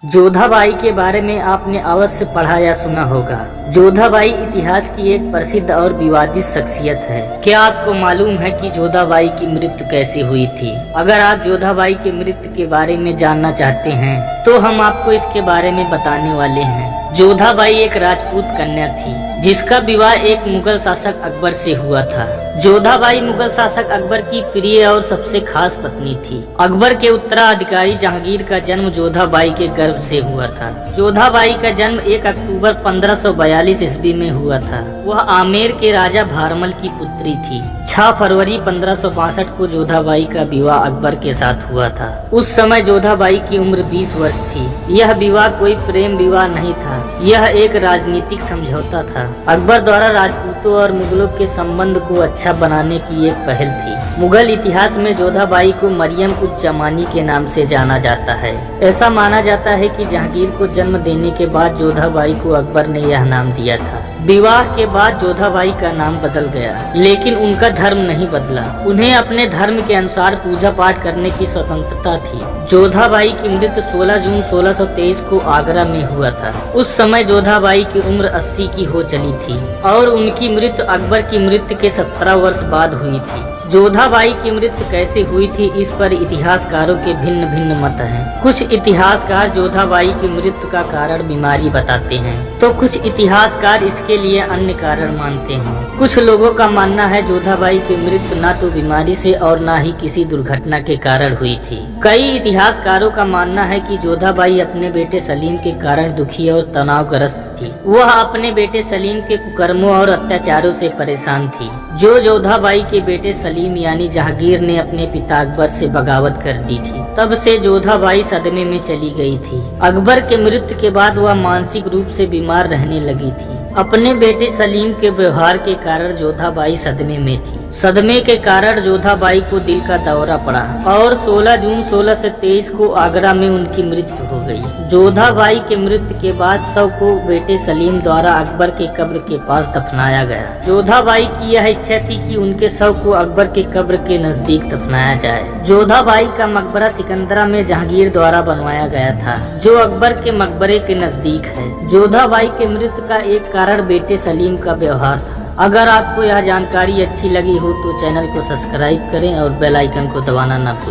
जोधाबाई के बारे में आपने अवश्य पढ़ा या सुना होगा। जोधाबाई इतिहास की एक प्रसिद्ध और विवादित शख्सियत है। क्या आपको मालूम है कि जोधाबाई की मृत्यु कैसे हुई थी? अगर आप जोधाबाई की मृत्यु के बारे में जानना चाहते हैं तो हम आपको इसके बारे में बताने वाले हैं। जोधाबाई एक राजपूत कन्या थी जिसका विवाह एक मुगल शासक अकबर से हुआ था। जोधाबाई मुगल शासक अकबर की प्रिय और सबसे खास पत्नी थी। अकबर के उत्तराधिकारी जहांगीर का जन्म जोधाबाई के गर्भ से हुआ था। जोधाबाई का जन्म 1 अक्टूबर 1542 ईस्वी में हुआ था। वह आमेर के राजा भारमल की पुत्री थी। 6 फरवरी 1562 को जोधाबाई का विवाह अकबर के साथ हुआ था। उस समय जोधाबाई की उम्र 20 वर्ष थी। यह विवाह कोई प्रेम विवाह नहीं था, यह एक राजनीतिक समझौता था। अकबर द्वारा राजपूतों और मुगलों के संबंध को अच्छा बनाने की एक पहल थी। मुगल इतिहास में जोधाबाई को मरियम उज जमानी के नाम से जाना जाता है। ऐसा माना जाता है कि जहांगीर को जन्म देने के बाद जोधाबाई को अकबर ने यह नाम दिया था। विवाह के बाद जोधाबाई का नाम बदल गया, लेकिन उनका धर्म नहीं बदला। उन्हें अपने धर्म के अनुसार पूजा पाठ करने की स्वतंत्रता थी। जोधाबाई की मृत्यु 16 जून 1623 को आगरा में हुआ था। उस समय जोधाबाई की उम्र 80 की हो चली थी और उनकी मृत्यु अकबर की मृत्यु के 17 वर्ष बाद हुई थी। जोधाबाई की मृत्यु कैसे हुई थी, इस पर इतिहासकारों के भिन्न भिन्न मत हैं। कुछ इतिहासकार जोधाबाई की मृत्यु का कारण बीमारी बताते हैं, तो कुछ इतिहासकार इसके लिए अन्य कारण मानते हैं। कुछ लोगों का मानना है जोधाबाई की मृत्यु न तो बीमारी से और न ही किसी दुर्घटना के कारण हुई थी। कई इतिहासकारों का मानना है कि जोधाबाई अपने बेटे सलीम के कारण दुखी और तनावग्रस्त थी। वह अपने बेटे सलीम के कुकर्मों और अत्याचारों से परेशान थी। जोधाबाई के बेटे सलीम यानी जहांगीर ने अपने पिता अकबर से बगावत कर दी थी। तब से जोधाबाई सदमे में चली गई थी। अकबर के मृत्यु के बाद वह मानसिक रूप से बीमार रहने लगी थी। अपने बेटे सलीम के व्यवहार के कारण जोधाबाई सदमे में थी। सदमे के कारण जोधाबाई को दिल का दौरा पड़ा और 16 जून 1623 को आगरा में उनकी मृत्यु हो गई। जोधाबाई के मृत्यु के बाद शव को बेटे सलीम द्वारा अकबर के कब्र के पास दफनाया गया। जोधाबाई की यह इच्छा थी कि उनके शव को अकबर के कब्र के नजदीक दफनाया जाए। जोधाबाई का मकबरा सिकंदरा में जहांगीर द्वारा बनवाया गया था, जो अकबर के मकबरे के नजदीक है। जोधाबाई के मृत्यु का एक कारण बेटे सलीम का व्यवहार था। अगर आपको यह जानकारी अच्छी लगी हो तो चैनल को सब्सक्राइब करें और बेल आइकन को दबाना ना भूलें।